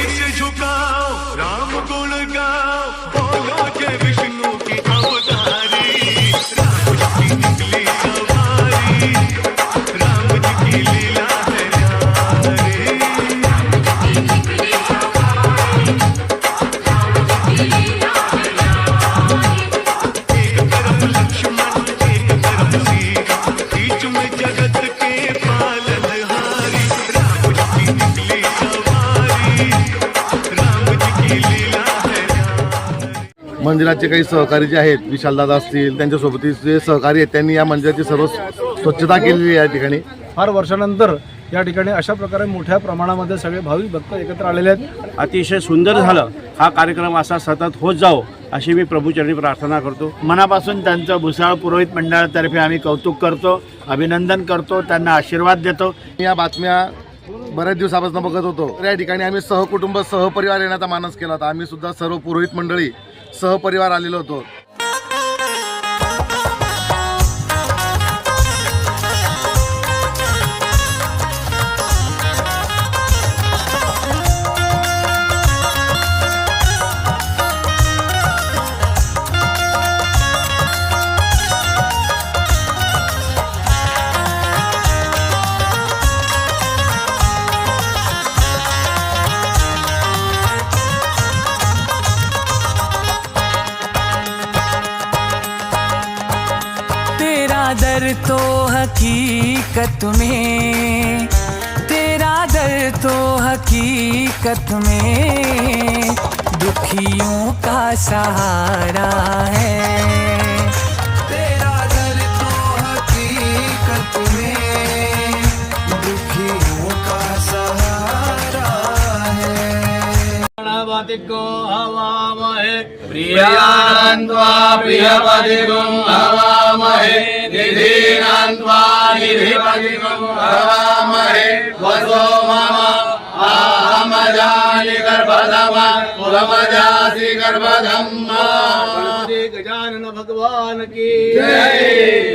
शीश झुकाओ राम गुण गाओ बोलो जय विष्णु की अवतारी राम जी की निकली सवारी राम जी की लीला है न्यारी एक तरफ लक्ष्मण एक तरफ सीता बीच में जगत के पालनहारी राम जी की निकली सवारी राम जी की लीला है न्यारी। मंदिराचे काही सहकारी जे आहेत विशालदादा असतील त्यांच्यासोबत जे सहकारी आहेत त्यांनी या मंदिराची सर्व स्वच्छता केलेली आहे या ठिकाणी। फार वर्षानंतर या ठिकाणी अशा प्रकारे मोठ्या प्रमाणामध्ये सगळे भाविक भक्त एकत्र आलेले आहेत। अतिशय सुंदर झालं। हा कार्यक्रम असा सतत होत जावो अशी मी प्रभूचरणी प्रार्थना करतो। मनापासून त्यांचं भुसावळ पुरोहित मंडळातर्फे आम्ही कौतुक करतो, अभिनंदन करतो, त्यांना आशीर्वाद देतो। या बातम्या बऱ्याच दिवसापासून बघत होतो। या ठिकाणी आम्ही सहकुटुंब सहपरिवार येण्याचा मानस केला होता। आम्ही सुद्धा सर्व पुरोहित मंडळी सहपरिवार आलेलो होतो। दर तो हकीकत में, तेरा दर तो हकीकत में दुखियों का सहारा है। तेरा दर तो हकीकत में दुखियों का सहारा है। प्रियपतिको हवामहे प्रियान्त्वा प्रियपतिको हवामहे निधीनान्त्वा निधिपतिको हवामहे वसो मम आहमजानि गर्भधमा पुरमजासि गर्भधम्मा। गजानन भगवान की जय।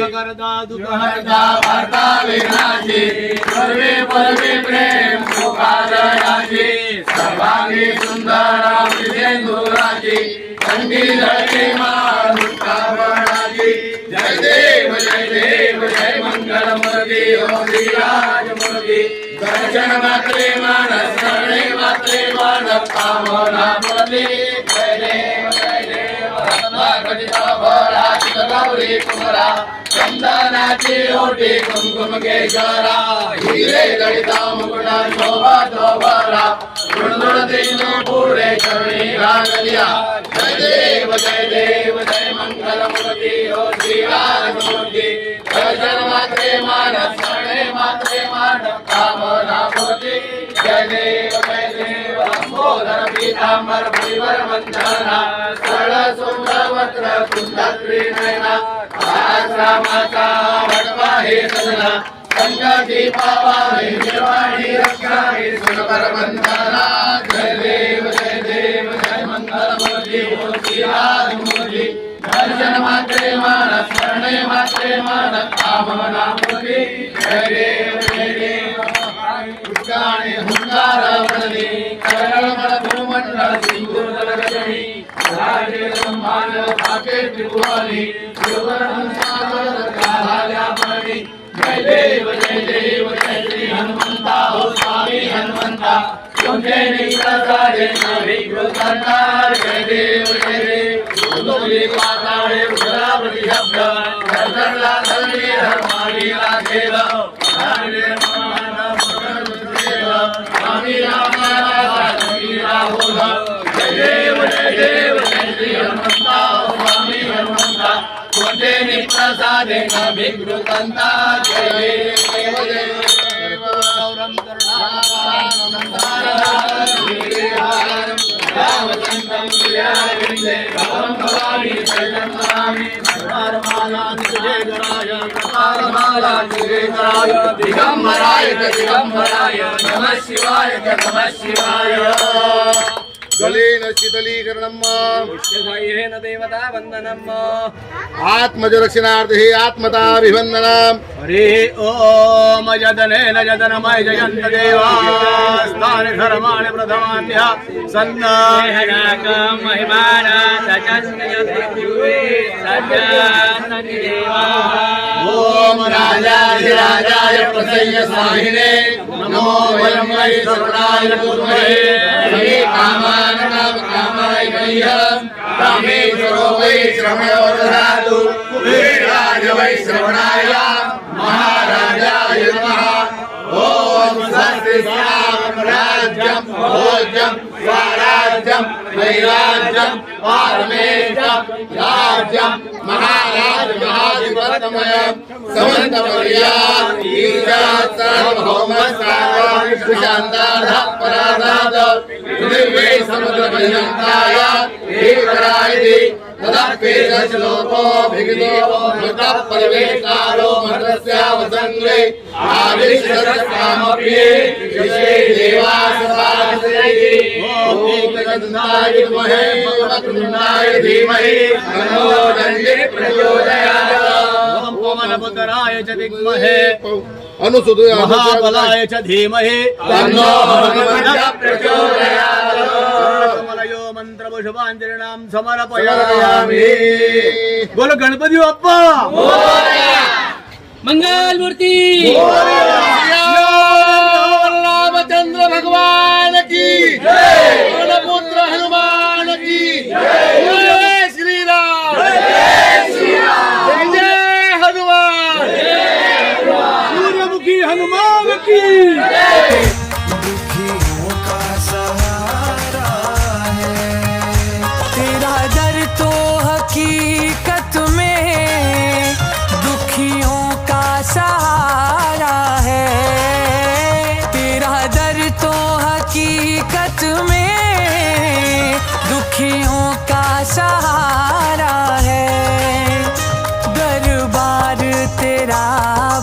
गगरदा दुखहर्ता भर्ता विनाशी सर्वे परमे प्रेम सुखादयाची सर्वांगी सुंदर विजेंदुराची कंठी धरती मान उत्तावणाची। जय देव जय मंगल मूर्ति हो श्रीराज मूर्ति दर्शन मात्रे मान शरणे मात्रे मान कामना मूर्ति। जय देव घटित गौरी कुमरा चंदनाची ओटी कुमकुम केशरा हिरे गणिता मुकुटा शोभा शोभरा गुणगुणती पुढे चरणी रागलिया। जय देव जय मंगल मूर्ति हो श्रीराज मूर्ति दर्शन मात्रे मान शरणे मात्रे मान कामना मूर्ति। जय देव लंबोदर पीतांबर परिवर वंदना सरळ सुंदर वक्र कुंडत्री नयना आश्रमाचा वटवा हे सजना संकटी पावा हे निर्वाणी रक्षा हे सुंदर वंदना। जय देव जय मंगल मूर्ति हो श्रीराज मूर्ति दर्शन मात्रे मान शरणे मात्रे मान कामना मूर्ति। जय देव पुष्काणे हुंकार वदनी करळ भूमंडळ सिंधुर जलगजनी राजे संभाल भाके त्रिभुवनी सुवर्ण सागर काल्या मणी। जय देव जय श्री हनुमंता हो स्वामी हनुमंता तुझे निकटारे विघ्नता। जय देव तुझे पाताळे उदरावती शब्द दर्शनला धरणी धर्मानी लागेल स्वामी जय श्री हनुमंता स्वामी हनुमंता तुझे निप्रसादे विघ्नता। जय देव गौरम रामचंद्रम प्रियाविंदे राम भवानी शरणमामि परमाला तुझे कराय परमाला तुझे कराय दिगंबराय नमः शिवाय नमः शिवाय। जलेन शीतलीकरणम् पुष्पसाह्येन देवता वन्दनम् आत्मजरक्षणार्थे आत्मताभिवन्दनम् हरि ओम यदनेन यदनमय जयन्त देवास्तानि धर्माणि प्रथमान्यः सन्ना महिमाना सचस्मयते ओम राजाधिराजाय प्रसय्य स्वाहिने नमो वयं वै सर्वणाय कुर्महे समे कामाय मह्यं कामेश्वरो वै श्रवणो ददातु कुबेराय वै श्रवणाय महाराजाय नमः ओम स्वस्ति राज्यं भोज्यं स्वराज्यं वैराज्यं पारमेष्टं राज्यं महाराज महाधिपतमयं समन्तवर्या ईशात् सार्वभौमशान्ताः पराधात पृथिवी समुद्रपर्यन्ताय एकरायति तदप्येतश्लोको भिगितो मृतः परिवेष्टारो मन्त्रस्यावसङ्गे आदिश्यस्यामप्ये विश्वे देवासपादस्यै ओमगन्धाय विद्महे वक्रतुण्डाय धीमहि तन्नो दन्तिः प्रचोदयात् ओम पवनपुत्राय च विद्महे अनुसुदया महाबलाय च धीमहि तन्नो हनुमन्तः प्रचोदयात् कमलयो मंत्रपुष्पाञ्जलिनां समर्पयामि। बोलो गणपती बाप्पा मंगल मूर्ति रामचंद्र भगवान की पुत्र हनुमान की जय श्री राम जय हनुमान सूर्यमुखी हनुमान की दुखियों का सहारा है तेरा दर तो हकीकत में दुखियों का सहारा है तेरा दर तो हकीकत में दुखियों का सहारा है दरबार तेरा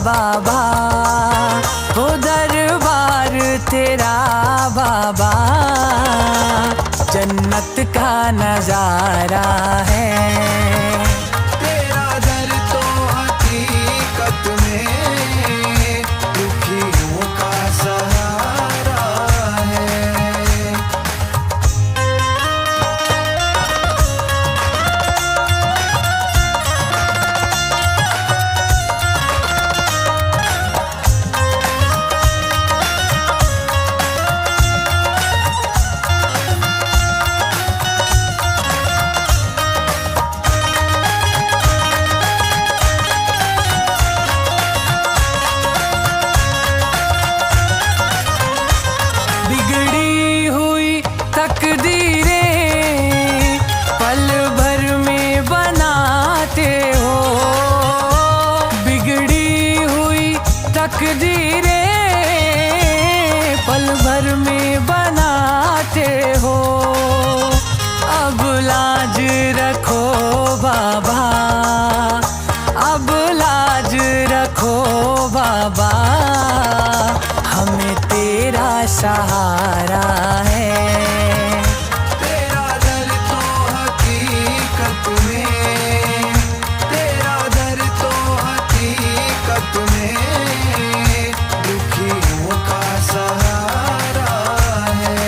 बाबा हो दरबार तेरा बाबा जन्नत का नजारा है तेरा दर तो हकीकत में दुखियों का सहारा है बिगड़ी हुई तकदीरें पल भर में बनाते हो बिगड़ी हुई तकदीरें पल भर में बनाते हो अब लाज रखो बाबा अब लाज रखो बाबा हमें तेरा सहारा है तेरा दर तो हकीकत में तेरा दर तो हकीकत में दुखियों का सहारा है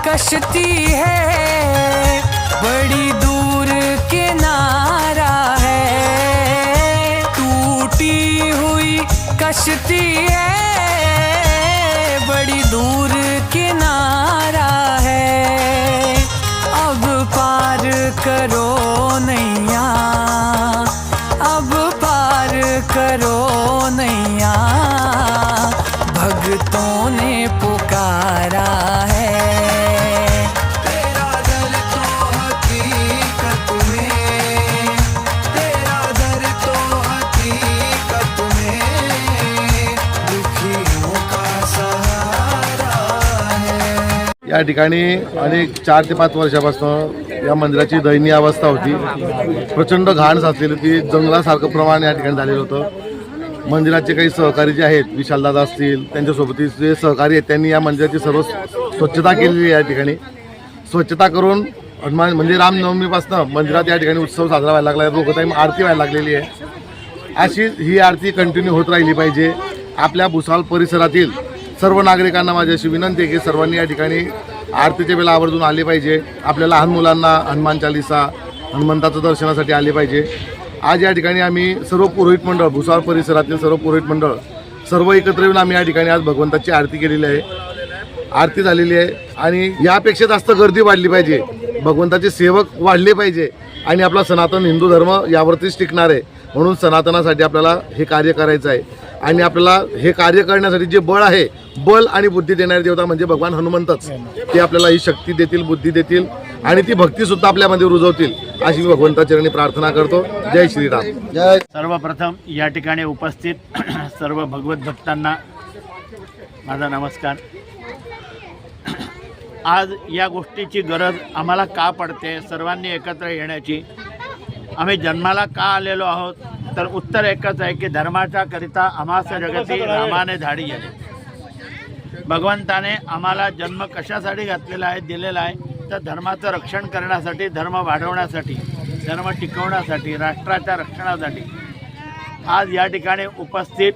कश्ती है बड़ी दूर किनारा है टूटी हुई कश्ती है बड़ी दूर किनारा है अब पार करो नैया या ठिकाणी अनेक 4 ते 5 वर्षापासून या मंदिराची दयनीय अवस्था होती. प्रचंड घाण साचलेली होती. जंगलासारखं प्रमाण या ठिकाणी झालेलं होतं. मंदिराचे काही सहकारी जे आहेत, विशालदादा असतील, त्यांच्यासोबत जे सहकारी आहेत, त्यांनी या मंदिराची सर्व स्वच्छता केलेली आहे. या ठिकाणी स्वच्छता करून हनुमान म्हणजे रामनवमीपासून मंदिरात या ठिकाणी उत्सव साजरा व्हायला लागला आहे. रोगटाईम आरती व्हायला लागलेली आहे. अशी ही आरती कंटिन्यू होत राहिली पाहिजे. आपल्या भुसावळ परिसरातील सर्व नागरिकांना माझी अशी विनंती आहे की सर्वांनी या ठिकाणी आरतीच्या वेळेला आवर्जून आले पाहिजे. आपल्या लहान मुलांना हनुमान चालीसा, हनुमंताचं दर्शनासाठी आले पाहिजे. आज या ठिकाणी आम्ही सर्व पुरोहित मंडळ, भुसावळ परिसरातील सर्व पुरोहित मंडळ सर्व एकत्र येऊन आम्ही या ठिकाणी आज भगवंताची आरती केलेली आहे. आरती झालेली आहे आणि यापेक्षा जास्त गर्दी वाढली पाहिजे. भगवंताचे सेवक वाढले पाहिजे आणि आपला सनातन हिंदू धर्म यावरतीच टिकणार आहे. म्हणून सनातनासाठी आपल्याला हे कार्य करायचं आहे आणि आपल्याला हे कार्य करण्यासाठी जे बळ आहे, बल आणि बुद्धी देणारे देवता म्हणजे भगवान हनुमंतच. ते आपल्याला ही शक्ती देतील, बुद्धी देतील आणि ती भक्तीसुद्धा आपल्यामध्ये रुजवतील अशी मी भगवंताचरणी प्रार्थना करतो. जय श्रीराम. जय. सर्वप्रथम या ठिकाणी उपस्थित सर्व भगवत भक्तांना माझा नमस्कार. आज या गोष्टीची गरज आम्हाला का पडते, सर्वांनी एकत्र येण्याची. आम्ही जन्माला का आलेलो आहोत, तर उत्तर एकच आहे की धर्माच्या करिता आम्हास जगती रामाने धाडी गेले. भगवंताने आम्हाला जन्म कशासाठी घातलेला आहे, दिलेला आहे, तर धर्माचं रक्षण करण्यासाठी, धर्म वाढवण्यासाठी, धर्म टिकवण्यासाठी, राष्ट्राच्या रक्षणासाठी. आज या ठिकाणी उपस्थित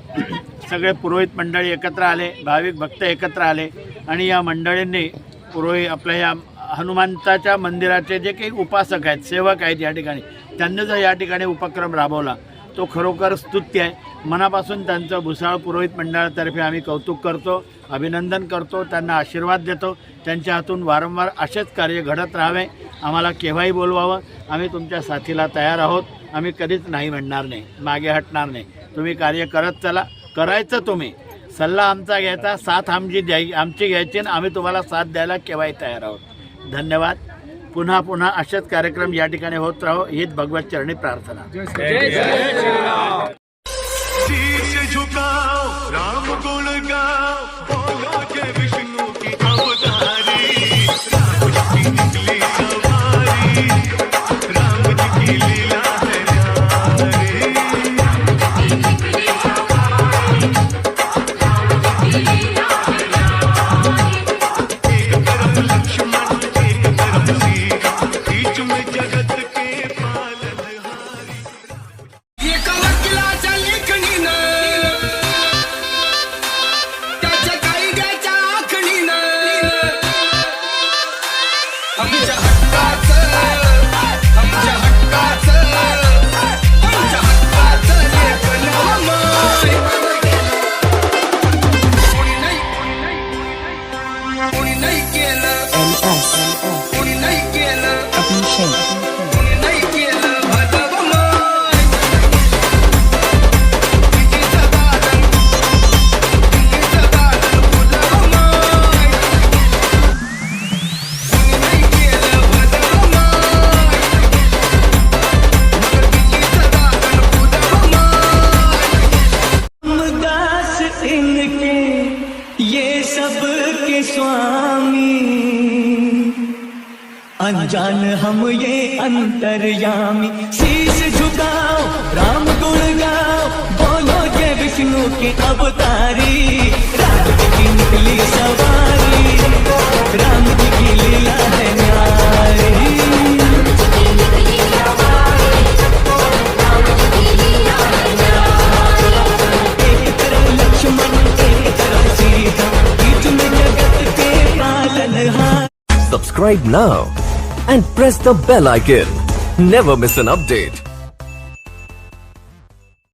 सगळे पुरोहित मंडळी एकत्र आले, भाविक भक्त एकत्र आले आणि या मंडळींनी पुरोहित आपल्या या हनुमंताच्या मंदिराचे जे काही उपासक आहेत, सेवक आहेत या ठिकाणी, त्यांनी जर या ठिकाणी उपक्रम राबवला तो खरोखर स्तुत्य आहे. मनापासून त्यांचं भुसावळ पुरोहित मंडळातर्फे आम्ही कौतुक करतो, अभिनंदन करतो, त्यांना आशीर्वाद देतो. त्यांच्या हातून वारंवार असेच कार्य घडत राहावे. आम्हाला केव्हाही बोलवावं, आम्ही तुमच्या साथीला तयार आहोत. आम्ही कधीच नाही म्हणणार नाही, मागे हटणार नाही. तुम्ही कार्य करत चला, करायचं तुम्ही. सल्ला आमचा घ्यायचा, साथ आमची घ्यायची आणि आम्ही तुम्हाला साथ द्यायला केव्हाही तयार आहोत. धन्यवाद. पुन्हा पुन्हा असेच कार्यक्रम या ठिकाणी होत राहो हीच भगवत चरणी प्रार्थना. शीश झुकाओ, राम गुण गाओ, बोलो जय विष्णु की अवतारी. राम जी की निकली सवारी, राम जी की लीला है न्यारी. एक तरफ लक्ष्मण, एक तरफ सीता, बीच में जगत के पालनहारी. एका वकिलाच्या लेखणीनं, त्याच्या कायद्याच्या आखणीनं, आमच्या हक्काचं लेखन अमर. कोणी नाही केलं, कोणी नाही केलं, कोणी नाही केलं भजवमय. विजेचं दालन, विजेचं दालन फुलवमय. कोणी नाही केलं भजवमय, विजेचं दालन फुलवमय. रामदास इनके ये सब के स्वामी, अनजान हम ये अंतर्यामी. शीश झुकाओ, राम गुण गाओ, बोलो जय विष्णु के अवतारी. राम जी की निकली सवारी, राम जी की लीला है न्यारी. एक तरफ लक्ष्मण, एक तरफ सीता, बीच में जगत के पालनहार. Subscribe now and press the bell icon. Never miss an update.